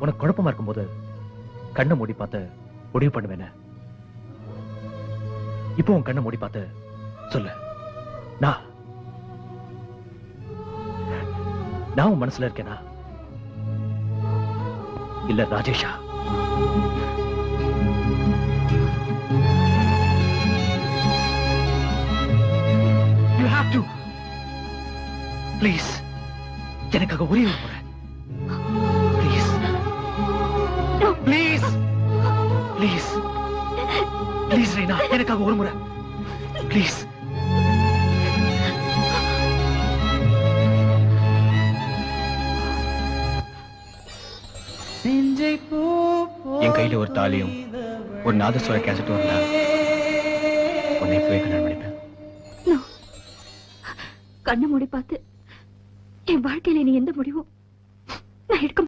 உனக்கு குழப்பமா இருக்கும்போது கண்ணை மூடி பார்த்து முடிவு பண்ணுவேன. இப்போ உன் கண்ணை மூடி பார்த்து சொல்லு, நான் உன் மனசுல இருக்கேனா இல்ல ராஜேஷா? You have to. Please. எனக்காக ஒரே ஒரு முறை. Please. Please. Please. Please Reena, எனக்காக ஒரு முறை. Please. என் கையில ஒரு தாலியும் ஒரு நாதஸ்வர கேசட்டும் இருந்தா உன்னை இப்பவே கல்யாணம் பண்ணிப்பேன். கண்ணை மூடி பார்த்து என் வாழ்க்கையில நீ எந்த முடிவும் நான் எடுக்க